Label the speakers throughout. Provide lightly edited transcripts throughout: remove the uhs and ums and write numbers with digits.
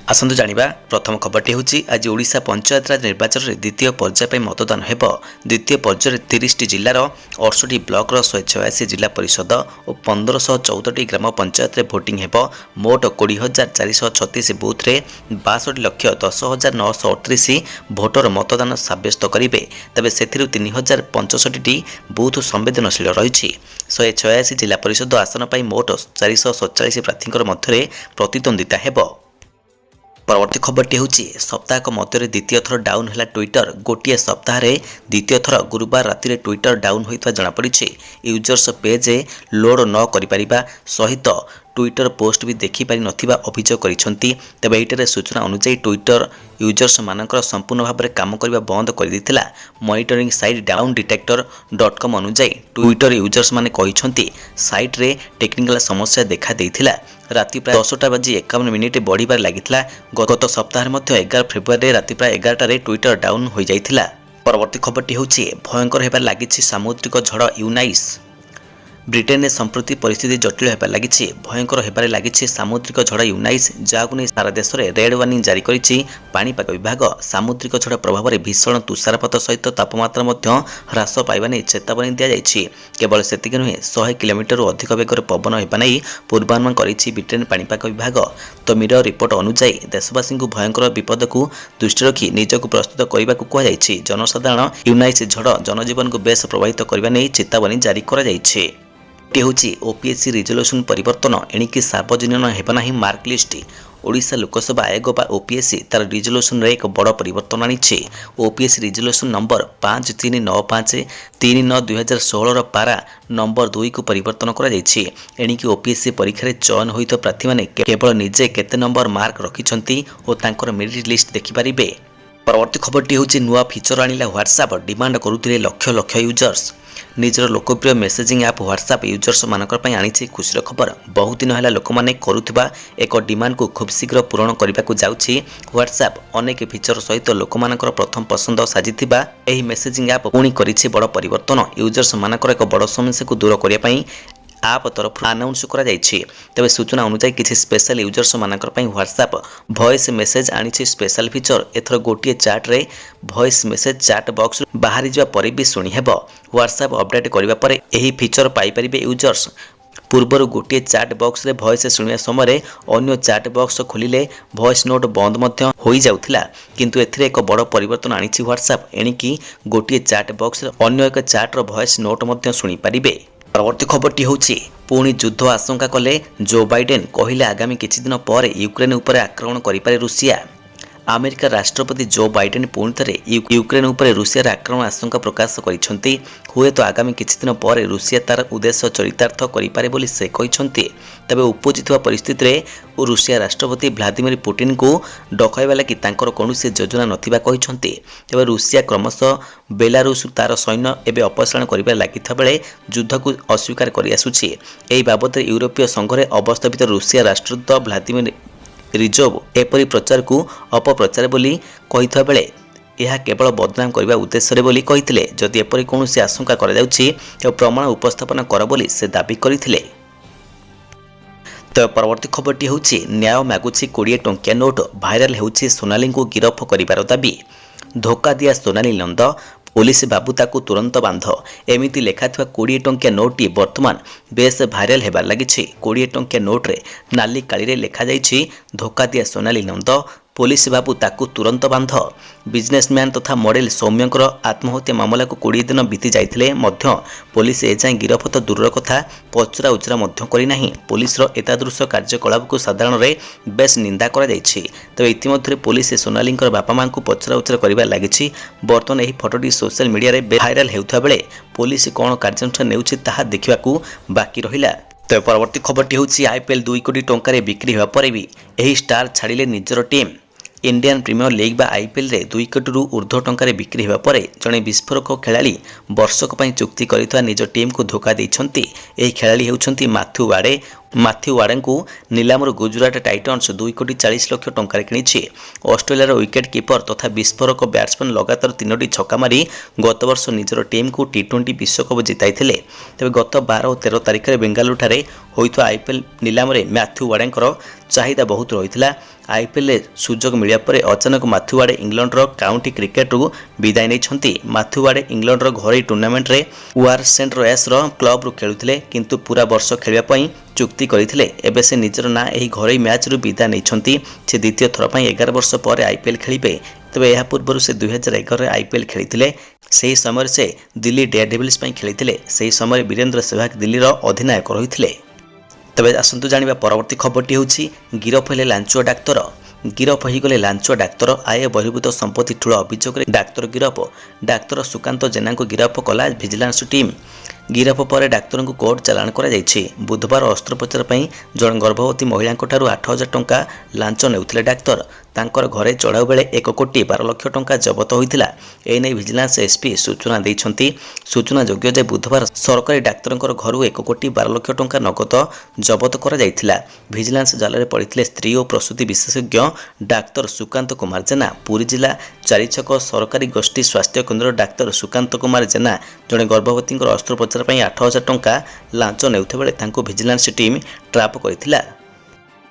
Speaker 1: आसतु जानिबा प्रथम खबरटी होची आज ओडिशा पंचायत राज निर्वाचन में द्वितीय पर्याय मतदान हेबो। द्वितीय पर्याय 30 जिलार 68 ब्लॉक 186 जिला परिषद और 1514 ग्राम पंचायत रे वोटिंग हेबो। मोट 20,436 बूथ रे 62,10,938 भोटर मतदान सब्यस्त करिवे। तबे सेथिरु 3,065 बूथ संवेदनशील रहिछि। 186 जिला परिषद आसन पई मोट 447 प्रार्थींकर मध्य प्रतिद्वंदिता हेबो। परवर्ती खबरटी होची सप्ताहक मध्य द्वितीय थर डाउन है ट्विटर। गोटे सप्ताह द्वितीय थर गुरुवार राति ट्विटर डाउन होता जमापड़ी। यूजर्स पेज लोड न करिपरिबा सहित ट्विटर पोस्ट भी देखिपारि नथिबा अभियोग करिसेंती। तेबे एहिटारे सूचना अनुसार ट्विटर यूजर्स मानकर संपूर्ण भाव में काम करने बंद कर देथिला। मॉनिटरिंग साइट downdetector.com अनुसार ट्विटर यूजर्स माने कहिसेंती साइट रे टेक्निकल समस्या देखा देथिला। राति प्राय 10:51 बढ़िबार लागिथिला। गत सप्ताह में 11 फेब्रुआरी राति प्राय 11टारे ट्विटर डाउन हो जाइथिला। परवर्ती खबरटी होची भयंकर हेबार लागिछि सामुद्रिक झड़ यूनाइस। ब्रिटेन में संप्रति परिस्थिति जटिल होबार लागिछि। भयंकर हेबार लागिछि सामुद्रिक झड़ यूनाइस, जाहाकु नै सारा देश में रेड वार्निंग जारी करिछि पाणीपाग विभाग। सामुद्रिक झड़ प्रभाव में भीषण तुषारपात सहित तापमात्रा ह्रास पाइबा नै चेतावनी दिया जाइछि। केवल सेतिक नुहे 100 किलोमीटर अधिक वेगर पवन हेबा नै पूर्वानुमान करिछि ब्रिटेन पाणीपाग विभाग। तो मिरर रिपोर्ट अनुसार देशवासी को भयंकर विपद को दृष्टि रखी निजक प्रस्तुत करने को कहुଯାଇଛି। जनसाधारण यूनाइस झड़ जनजीवन को बेस प्रभावित करने नहीं चेतावनी जारी कराଯାଇଛି। ओपीएससी रिजोल्यूशन परिवर्तन एणिकी सार्वजनीन हेबना ही मार्क लिस्ट। ओडिशा लोकसभा आयोग बा ओपीएससी तार रिजोल्यूशन रे एक बड़ परिवर्तन आनिछि। ओपीएससी रिजोल्यूशन नंबर 5395 3/9/2016 पारा नंबर 2 को परिवर्तन करा जायछि। एणिकी ओपीएससी परीक्षा रे चयन होइत प्रार्थी माने केवल निजे केते नंबर मार्क रखिछंती ओ तांकर मेरिट लिस्ट देखि परिबे। परवर्ती खबरटी होछि नुआ फीचर आनिला व्हाट्सएप। डिमांड करुथिले लक्ष लक्ष यूजर्स। निजर लोकप्रिय मेसेजिंग ऐप व्हाट्सएप यूजर्स मानकर पई आनिछि खुशीर खबर। बहुत दिन है लोक माने करुथिबा एक डिमांड को खूब शीघ्र पूरण करने को जाउछि व्हाट्सएप। अनेक फीचर सहित लोक मानकर प्रथम पसंद साजिथिबा एही मेसेजिंग ऐप पुणी करिछि बड़ परिवर्तन। यूजर्स मानकर एक बड़ समस्या को दूर करने पई आप तरफ अनाउंस करा जायछि। तबे सूचना अनुसार किछि स्पेशल यूजर्स मानकर पई व्हाट्सएप वॉइस मेसेज आनिछि स्पेशल फीचर। एथर गोटिए चैट रे वॉइस मेसेज चैट बॉक्स बाहरी जवा परे भी सुनी हेबो। व्हाट्सएप अपडेट करिबा परे एही फीचर पाई परिबे यूजर्स। पूर्वर गोटे चैट बॉक्स रे वॉइस सुनिया समय अन्य चैट बॉक्स खोलिले वॉइस नोट बंद मध्य होई जाउथिला, किंतु एथिरे एक बड़ परिवर्तन आनिछि व्हाट्सएप। एणिकी गोटे चैट बॉक्स रे अन्य एक चैट रो वॉइस नोट मध्य सुनी परिबे। परवर्ती खबरटी होछि पुणी युद्ध आशंका कले जो बाइडेन कहले आगामी किछि दिन पर यूक्रेन उपर आक्रमण करिपारे रूसिया। अमेरिका राष्ट्रपति जो बाइडेन पुणी थे यूक्रेन उपर रूसियार आक्रमण आशंका प्रकाश करिसेंती। हुए तो आगामी किछि दिन पर रूसिया तार उद्देश्य चरितार्थ करिपारे बोली से कहिसेंती। तबे उपजितवा परिस्थिति रे रूसिया राष्ट्रपति व्लादिमीर पुतिन को डकाइबा लागि तांकर कोनोसी योजना नथिबा कहिसेंती। तबे रूसिया क्रमशः बेलारूस तार सैन्य एबे अपसारण करिबा लागिथा बेले युद्ध को अस्वीकार करि आसुछि। एही बाबत यूरोपीय संघरे अवस्थापित रूसिया राष्ट्रदूत व्लादिमीर रिजोव एपरी प्रचार को अपप्रचार बोली कहिथा बेले यह केवल बदनाम करने उद्देश्य बोली कहिथिले। जदि एपरी कौनसी आशंका करा जाउछि तो प्रमाण उपस्थापन कर बोली से दाबी करथिले। तो परवर्ती खबरटी होछि न्याय मागुछि 20 टंकिया नोट। भाइराल होछि सोनाली को गिरफ करिबार दाबी। धोखा दिया सोनाली नंद पुलिस बाबू ताकू तुरंत बांध एमिति लेखाथिबा 20 टंकिया नोटटी वर्तमान बेस भाइराल हेबार लागिछि। 20 टंकिया नोट रे नाली काली रे लेखा जाइछि धोखा दिया सोनाली नंद पुलिस बाबू ताकू तुरंत बांध। बिजनेसमैन तथा मॉडल सौम्यंकर आत्महत्या मामला को 20 दिन बीती जाइथिले मध्य पुलिस एजाए गिरफ तो दूर कथा पचरा उचरा मध्य करी नाही। पुलिस रो एतादृश कार्यकलाप को साधारण रे बेस निंदा करा जाइछि। तबे इतिमध्य पुलिस सोनालींकर बापा मां को पचरा उचरा करिबा लागिछि। बर्तमान एही फोटोटी सोशल मीडिया रे भाइराल हेउथा बेले पुलिस कोन कार्यानुष्ठान नेउछि ताहा देखिबाकू बाकी रहिला। तो परवर्ती खबरटी होछि आईपीएल 2 कोटी टंका बिक्री होगा पर भी एही स्टार छाड़िले निजर टीम। इंडियन प्रीमियर लीग बा आईपीएल रे 2 कोटी रु ऊर्ध्व टंका बिक्री होगा पर जड़े विस्फोरक खेलाड़ी वर्षक पई चुक्ति करितवा निज टीम को धोखा दैछंती। एही खेलाड़ी हेउछंती माथ्यू वाडे को नीलामर गुजरात टाइटन्स 2 कोटी 40 लाख टंका किनिछि। ऑस्ट्रेलिया विकेट कीपर तथा विस्फोरक बैट्समैन लगातार 3टी छक्का मारी गत वर्ष निजर टीम को टी20 विश्वकप जिताइथिले। तेबे गत 12 और 13 तारिख में बेंगालुरु ठारे होइथवा आईपीएल नीलाम रे मैथ्यू वाडेंकर चाहिदा बहुत रहिथिला। आईपीएल सुजोग मिलिया परे अचानक माथ्यू वार्ड इंग्लैंडर काउंटी क्रिकेटरू विदाय नहीं। माथ्यू वार्ड इंग्लैंडर घरोई टूर्नामेंट रे वारसेंट रॉयर्स क्लब्रु खेलुथिले किंतु पूरा वर्ष खेलिया चुक्ति करथिले। एबे से निजर ना एही घरोई मैच रु विदाय नहीं। से द्वितीय थर पई 11 वर्ष पर आईपीएल खेलिबे। तबे यह पूर्व से 2011 रे आईपीएल खेलिथिले। सेही समय से दिल्ली डेयरडेविल्स पई खेलिथिले। सेही समय वीरेंद्र सहवाग दिल्लीर अधिनायक रहिथिले। तबे आसंतु जानिबा परवर्ती खबरटी होछि गिरफ हेले लांचुआ डाक्तर। गिरफ होगले लांचुआ डाक्तर। आय बहिर्भूत संपत्ति ठूल अभियोग डाक्तर गिरफ। डाक्तर सुकांत जेना को गिरफ कला विजिलेंस टीम। गिरफ पर डाक्तर को कोर्ट चालाण करा जायछि। बुधवार अस्त्रोपचार पई जन गर्भवती महिला 8,000 टंका लांच नेउथिले डाक्तर। तांकर घरे चढ़ाऊ बेले 1,12,00,000 टंका जबत होइतिला। एने विजिलेंस एसपी सूचना दैछंती। सूचना योग्य जे बुधवार सरकारी डाक्तरंकर घरु 1,12,00,000 टंका नगद जबत करा जायतिला। विजिलेंस जाल रे पड़िथिले स्त्री और प्रसूति विशेषज्ञ डाक्तर सुकांत कुमार जेना। पुरी जिला चारिछक सरकारी गोष्ठी स्वास्थ्य केन्द्र डाक्तर सुकांत कुमार जेना जड़े गर्भवती अस्त्रोपचार पई 8,000 टंका लांच नेउथे बेले तांको विजिलेंस टीम ट्रैप करथिला।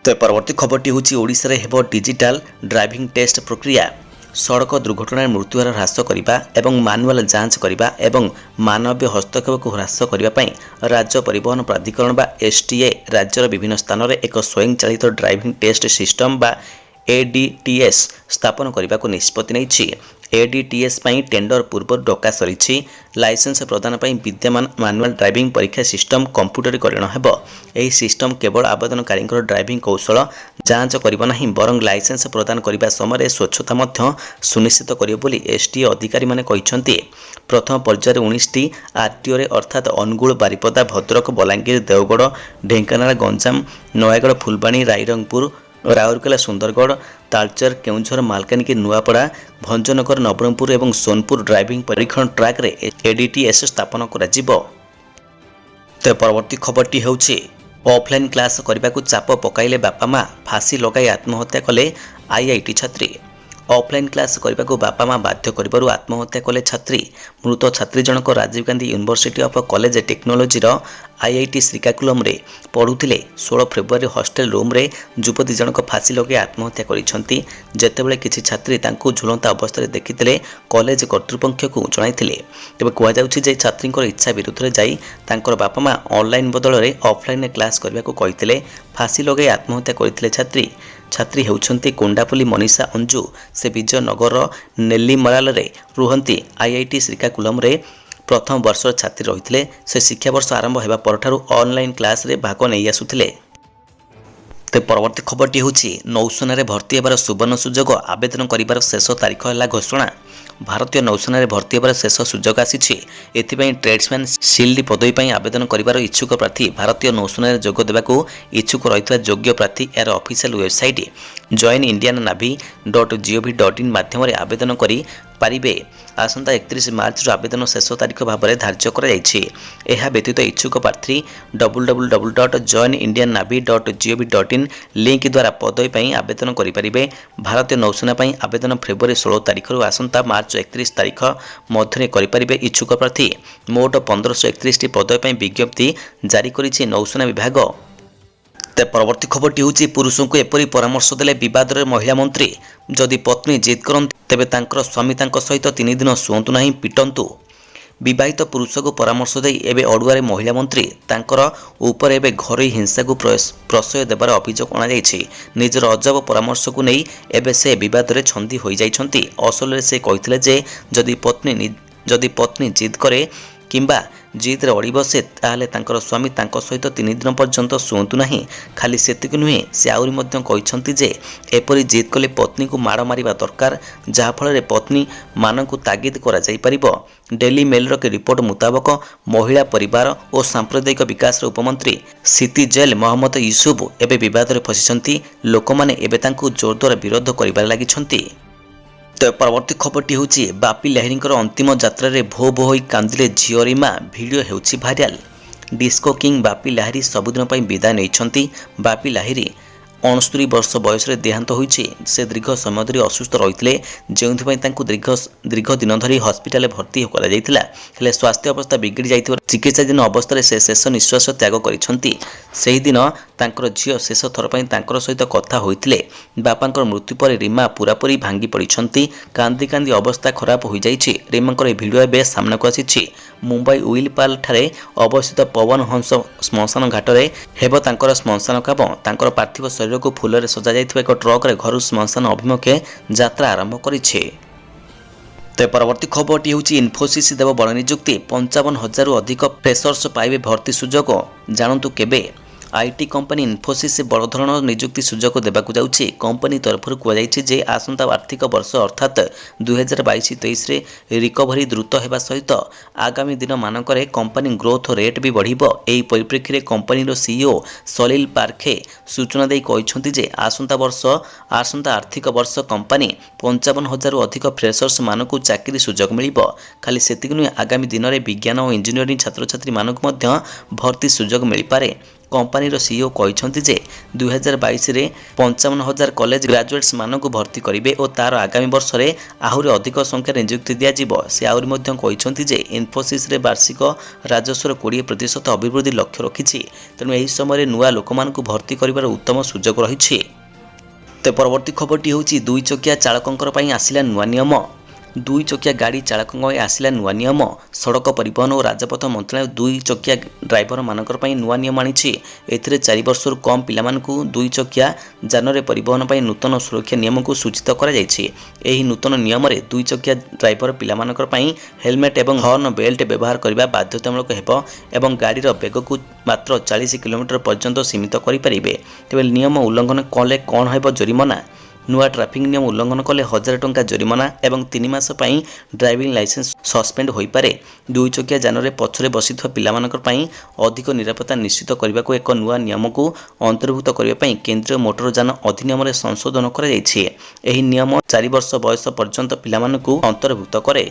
Speaker 1: तो परवर्ती खबरटी होछि ओडिशा रे हेबो डिजिटल ड्राइविंग टेस्ट प्रक्रिया। सड़क दुर्घटना मृत्युहार ह्रास करने एवं मानुआल जांच करने एवं मानवीय हस्तक्षेप को ह्रास करने राज्य परिवहन प्राधिकरण बा एसटीए राज्यर विभिन्न स्थान में एक स्वयं चालित ड्राइविंग टेस्ट सिस्टम बा एडीटीएस स्थापन करने को निष्पत्ति नहीं। एडीटीएस पई टेंडर पूर्व डका सरी। लाइसेंस प्रदान पई विद्यमान मैनुअल ड्राइविंग परीक्षा सिस्टम कंप्यूटरीकरण हेबो। एही सिस्टम केवल आवेदनकारी ड्राइविंग कौशल जांच करिबो नाही बरं लाइसेंस प्रदान करिबा समय स्वच्छता मध्य सुनिश्चित करियो बोली एसटीए अधिकारी माने कहिसंती। प्रथम पर्यायर 19टी आरटीओ रे अर्थात अनुगुल बारिपदा भद्रक बलांगीर देवगढ़ ढेंकानाल गंजाम नयागढ़ फुलबाणी रायरंगपुर राउरकेला सुंदरगढ़ तालचर केउंझर मालकानगिरी नुआपड़ा भंजनगर नवरंगपुर एवं सोनपुर ड्राइविंग परीक्षण ट्रैक रे एडीटीएस स्थापन करा जिवो। तो परवर्ती खबरटी होउछि ऑफलाइन क्लास करने को चाप पकाइले बापा माँ फांसी लगाई आत्महत्या कले आईआईटी छात्री। ऑफलाइन क्लास करने को बापा माँ बाध्य कर आत्महत्या कले छात्री। मृत छात्री जनक Rajiv Gandhi university of college technology IIT Srikakulam रे पढ़ुथिले। 16 फेब्रुआरी हॉस्टल रूम रे युवती जनक फांसी लगे आत्महत्या करिसंती। जेतेबेले किछि छात्री तांको झुलंता अवस्था देखिथिले कॉलेज कर्तृपक्ष को जणाइथिले। तेबे कुआ जाउछि जे छात्रींकर इच्छा विरुद्ध रे जाई तांकर बापा माँ ऑनलाइन बदल रे ऑफलाइन क्लास करबा को कहिथिले। फांसी लगे आत्महत्या करिथिले छात्री। छात्री हेउछंती कोंडापल्ली मनीषा अंजू। से विजयनगर नेल्लीमराल रे रुहंती। आईआईटी श्रीकाकुलम रे प्रथम वर्ष छात्री रही। से शिक्षा वर्ष आरंभ होगा परठारु ऑनलाइन क्लास रे भाग नहीं आसुथिले। तो परवर्ती खबरटी होछि नौसेना भर्ती होबार सुवर्ण सुजोग आवेदन करिबार शेष तारीख है घोषणा। भारतीय नौसेना भर्ती होबार शेष सुजोग आसीछि। एथिपई ट्रेड्समैन शिल्ड पदवी पई आवेदन करिबार इच्छुक प्रार्थी भारतीय नौसेना जोग देबाकू इच्छुक रहितबा योग्य प्रार्थी यार ऑफिशियल वेबसाइट joinindiannavy.gov.in माध्यम आवेदन करी पारिबे। आसंता 31 मार्च आवेदन शेष तारीख भाव में धार्य कर व्यतीत इच्छुक प्रार्थी www.joinindiannavy.gov.in लिंक द्वारा पदवी पर आवेदन करें। भारतीय नौसेना आवेदन फेब्रुआरी 16 तारीख आसंता मार्च 31 तारीख मध्य करें इच्छुक प्रार्थी। मोट 1531 पदवी पर विज्ञप्ति जारी करिछि नौसेना विभाग। परवर्ती खबरटी होछि पुरुषों को एपरी परामर्श देले विवाद रे महिला मंत्री। जदि पत्नी जिद करन तेबे तांकर स्वामी तांक सहित 3 दिन सुअंतु नहीं पिटंतु। विवाहित पुरुष को परामर्श दे एबे अडुआरे महिला मंत्री तांकर ऊपर एबे घरोई हिंसा को प्रशय देबार अभियोग अणा जायछि। निजर अजब परामर्श को नहीं एबे से विवाद रे छंदी होई जाइछंती। असल रे से कहिथिले जे जदि पत्नी जिद करे किंबा जिद रे अड़ी बसे ताहले तांकर स्वामी तांको सहित 3 दिन पर्यंत सुअंतु नहीं। खाली सेतिक नुहे से आउरी मध्य कहिसंती जे एपरी जिद कले पत्नी को माड़ मारिबा दरकार जहा फल रे पत्नी मानकु तागिद करा जाई परिबो। डेली मेल रो के रिपोर्ट मुताबक महिला परिवार और सांप्रदायिक विकास उपमंत्री सिटी जेल मोहम्मद यूसुफ एबे विवाद रे फसिसंती। लोक माने एबे तांकु जोरदार विरोध करिबार लागिसंती। तो परवर्ती खबरटी होछि बापी लाहिरी अंतिम यात्रा रे भो भो होई कांदिले झियो रीमा। वीडियो हेउछि viral. Disco king Bappi Lahiri सबुदिन पई विदाय नैछंती। बापी लाहिरी 69 ବର୍ଷ ବୟସରେ ଦେହାନ୍ତ ହୋଇଛି। ସେ ଦୀର୍ଘ ସମୟ ଧରି ଅସୁସ୍ଥ ରହିଥିଲେ, ଯେଉଁଥିପାଇଁ ତାଙ୍କୁ ଦୀର୍ଘ ଦିନ ଧରି ହସ୍ପିଟାଲରେ ଭର୍ତ୍ତି କରାଯାଇଥିଲା। ହେଲେ ସ୍ୱାସ୍ଥ୍ୟ ଅବସ୍ଥା ବିଗିଡ଼ି ଯାଇଥିବାରୁ ଚିକିତ୍ସାଧୀନ ଅବସ୍ଥାରେ ସେ ଶେଷ ନିଶ୍ୱାସ ତ୍ୟାଗ କରିଛନ୍ତି। ସେହିଦିନ ତାଙ୍କର ଝିଅ ଶେଷ ଥର ପାଇଁ ତାଙ୍କର ସହିତ କଥା ହୋଇଥିଲେ। ବାପାଙ୍କର ମୃତ୍ୟୁ ପରେ ରୀମା ପୂରାପୂରି ଭାଙ୍ଗି ପଡ଼ିଛନ୍ତି। କାନ୍ଦି କାନ୍ଦି ଅବସ୍ଥା ଖରାପ ହୋଇଯାଇଛି। ରୀମାଙ୍କର ଏହି ଭିଡ଼ିଓ ଏବେ ସାମ୍ନାକୁ ଆସିଛି। ମୁମ୍ବାଇ ଉଇଲପାଲ ଠାରେ ଅବସ୍ଥିତ ପବନ ହଂସ ଶ୍ମଶାନ ଘାଟରେ ହେବ ତାଙ୍କର ଶ୍ମଶାନ କାମ। ତାଙ୍କର ପାର୍ଥିବ ଶରୀରକୁ ଫୁଲରେ ସଜାଯାଇଥିବା ଏକ ଟ୍ରକରେ ଘରୁ ଶ୍ମଶାନ ଅଭିମୁଖେ ଯାତ୍ରା ଆରମ୍ଭ କରିଛି। ତ ପରବର୍ତ୍ତୀ ଖବରଟି ହେଉଛି ଇନଫୋସିସ୍ ଦେବ ବଡ଼ ନିଯୁକ୍ତି। 55,000ରୁ ଅଧିକ ଫ୍ରେସର୍ସ ପାଇବେ ଭର୍ତ୍ତି ସୁଯୋଗ। ଜାଣନ୍ତୁ କେବେ। ଆଇଟି କମ୍ପାନୀ ଇନଫୋସିସ୍ ବଡ଼ ଧରଣର ନିଯୁକ୍ତି ସୁଯୋଗ ଦେବାକୁ ଯାଉଛି। କମ୍ପାନୀ ତରଫରୁ କୁହାଯାଇଛି ଯେ ଆସନ୍ତା ଆର୍ଥିକ ବର୍ଷ ଅର୍ଥାତ୍ 2022-23ରେ ରିକଭରି ଦ୍ରୁତ ହେବା ସହିତ ଆଗାମୀ ଦିନମାନଙ୍କରେ କମ୍ପାନୀ ଗ୍ରୋଥ୍ ରେଟ୍ ବି ବଢ଼ିବ। ଏହି ପରିପ୍ରେକ୍ଷୀରେ କମ୍ପାନୀର ସିଇଓ ସଲିଲ ପାରଖେ ସୂଚନା ଦେଇ କହିଛନ୍ତି ଯେ ଆସନ୍ତା ଆର୍ଥିକ ବର୍ଷ କମ୍ପାନୀ 55,000ରୁ ଅଧିକ ଫ୍ରେସର୍ସ ମାନଙ୍କୁ ଚାକିରି ସୁଯୋଗ ମିଳିବ। ଖାଲି ସେତିକି ନୁହେଁ, ଆଗାମୀ ଦିନରେ ବିଜ୍ଞାନ ଓ ଇଞ୍ଜିନିୟରିଂ ଛାତ୍ରଛାତ୍ରୀମାନଙ୍କୁ ମଧ୍ୟ ଭର୍ତ୍ତି ସୁଯୋଗ ମିଳିପାରେ। କମ୍ପାନୀର ସିଇଓ କହିଛନ୍ତି ଯେ 2022ରେ 55,000 କଲେଜ ଗ୍ରାଜୁଏଟ୍ସ ମାନଙ୍କୁ ଭର୍ତ୍ତି କରିବେ ଓ ତାର ଆଗାମୀ ବର୍ଷରେ ଆହୁରି ଅଧିକ ସଂଖ୍ୟାରେ ନିଯୁକ୍ତି ଦିଆଯିବ। ସେ ଆହୁରି ମଧ୍ୟ କହିଛନ୍ତି ଯେ ଇନଫୋସିସ୍ରେ ବାର୍ଷିକ ରାଜସ୍ୱର 20% ଅଭିବୃଦ୍ଧି ଲକ୍ଷ୍ୟ ରଖିଛି। ତେଣୁ ଏହି ସମୟରେ ନୂଆ ଲୋକମାନଙ୍କୁ ଭର୍ତ୍ତି କରିବାର ଉତ୍ତମ ସୁଯୋଗ ରହିଛି। ତ ପରବର୍ତ୍ତୀ ଖବରଟି ହେଉଛି 2 ଚକିଆ ଚାଳକଙ୍କର ପାଇଁ ଆସିଲା ନୂଆ ନିୟମ। 2 ଚକିଆ ଗାଡ଼ି ଚାଳକଙ୍କ ପାଇଁ ଆସିଲା ନୂଆ ନିୟମ। ସଡ଼କ ପରିବହନ ଓ ରାଜପଥ ମନ୍ତ୍ରଣାଳୟ 2 ଚକିଆ ଡ୍ରାଇଭରମାନଙ୍କ ପାଇଁ ନୂଆ ନିୟମ ଆଣିଛି। ଏଥିରେ 4 ବର୍ଷରୁ କମ୍ ପିଲାମାନଙ୍କୁ 2 ଚକିଆ ଯାନରେ ପରିବହନ ପାଇଁ ନୂତନ ସୁରକ୍ଷା ନିୟମକୁ ସୂଚିତ କରାଯାଇଛି। ଏହି ନୂତନ ନିୟମରେ 2 ଚକିଆ ଡ୍ରାଇଭର ପିଲାମାନଙ୍କ ପାଇଁ ହେଲମେଟ୍ ଏବଂ ହର୍ନ ବେଲ୍ଟ ବ୍ୟବହାର କରିବା ବାଧ୍ୟତାମୂଳକ ହେବ ଏବଂ ଗାଡ଼ିର ବେଗକୁ ମାତ୍ର 40 କିଲୋମିଟର ପର୍ଯ୍ୟନ୍ତ ସୀମିତ କରିପାରିବେ। ତେବେ ନିୟମ ଉଲ୍ଲଂଘନ କଲେ କ'ଣ ହେବ ଜରିମାନା? ନୂଆ ଟ୍ରାଫିକ୍ ନିୟମ ଉଲ୍ଲଂଘନ କଲେ 1,000 ଟଙ୍କା ଜରିମାନା ଏବଂ 3 ମାସ ପାଇଁ ଡ୍ରାଇଭିଂ ଲାଇସେନ୍ସ ସସ୍ପେଣ୍ଡ ହୋଇପାରେ। 2 ଚକିଆ ଯାନରେ ପଛରେ ବସିଥିବା ପିଲାମାନଙ୍କ ପାଇଁ ଅଧିକ ନିରାପତ୍ତା ନିଶ୍ଚିତ କରିବାକୁ ଏକ ନୂଆ ନିୟମକୁ ଅନ୍ତର୍ଭୁକ୍ତ କରିବା ପାଇଁ କେନ୍ଦ୍ରୀୟ ମୋଟର ଯାନ ଅଧିନିୟମରେ ସଂଶୋଧନ କରାଯାଇଛି। ଏହି ନିୟମ 4 ବର୍ଷ ବୟସ ପର୍ଯ୍ୟନ୍ତ ପିଲାମାନଙ୍କୁ ଅନ୍ତର୍ଭୁକ୍ତ କରେ।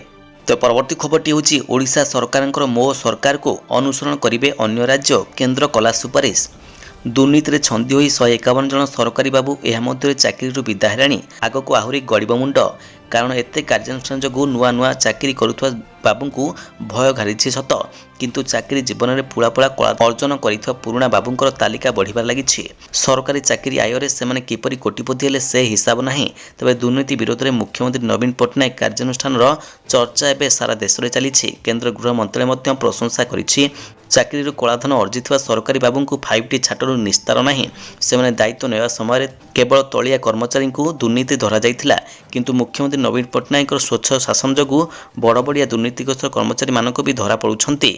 Speaker 1: ତ ପରବର୍ତ୍ତୀ ଖବରଟି ହେଉଛି ଓଡ଼ିଶା ସରକାରଙ୍କର ମୋ ସରକାରକୁ ଅନୁସରଣ କରିବେ ଅନ୍ୟ ରାଜ୍ୟ। କେନ୍ଦ୍ର କଲା ସୁପାରିଶ। ଦୁର୍ନୀତିରେ ଛନ୍ଦି ହୋଇ 151 ଜଣ ସରକାରୀ ବାବୁ ଏହା ମଧ୍ୟରେ ଚାକିରିରୁ ବିଦା ହେଲାଣି। ଆଗକୁ ଆହୁରି ଗଡ଼ିବ ମୁଣ୍ଡ। କାରଣ ଏତେ କାର୍ଯ୍ୟାନୁଷ୍ଠାନ ଯୋଗୁଁ ନୂଆ ଚାକିରି କରୁଥିବା ବାବୁଙ୍କୁ ଭୟ ଘାରିଛି ସତ, କିନ୍ତୁ ଚାକିରି ଜୀବନରେ ପୁଳା କଳା ଅର୍ଜନ କରିଥିବା ପୁରୁଣା ବାବୁଙ୍କର ତାଲିକା ବଢ଼ିବାରେ ଲାଗିଛି। ସରକାରୀ ଚାକିରି ଆୟରେ ସେମାନେ କିପରି କୋଟିପତି ହେଲେ ସେ ହିସାବ ନାହିଁ। ତେବେ ଦୁର୍ନୀତି ବିରୋଧରେ ମୁଖ୍ୟମନ୍ତ୍ରୀ ନବୀନ ପଟ୍ଟନାୟକ କାର୍ଯ୍ୟାନୁଷ୍ଠାନର ଚର୍ଚ୍ଚା ଏବେ ସାରା ଦେଶରେ ଚାଲିଛି। କେନ୍ଦ୍ର ଗୃହ ମନ୍ତ୍ରାଳୟ ମଧ୍ୟ ପ୍ରଶଂସା କରିଛି। ଚାକିରିରୁ କଳାଧନ ଅର୍ଜିଥିବା ସରକାରୀ ବାବୁଙ୍କୁ 5T ଛାଟରୁ ନିସ୍ତାର ନାହିଁ। ସେମାନେ ଦାୟିତ୍ୱ ନେବା ସମୟରେ କେବଳ ତଳିଆ କର୍ମଚାରୀଙ୍କୁ ଦୁର୍ନୀତି ଧରାଯାଇଥିଲା, କିନ୍ତୁ ମୁଖ୍ୟମନ୍ତ୍ରୀ ନବୀନ ପଟ୍ଟନାୟକଙ୍କର ସ୍ୱଚ୍ଛ ଶାସନ ଯୋଗୁଁ ବଡ଼ବଡ଼ିଆ ଦୁର୍ନୀତିଗ୍ରସ୍ତ କର୍ମଚାରୀମାନଙ୍କୁ ବି ଧରା ପଡ଼ୁଛନ୍ତି।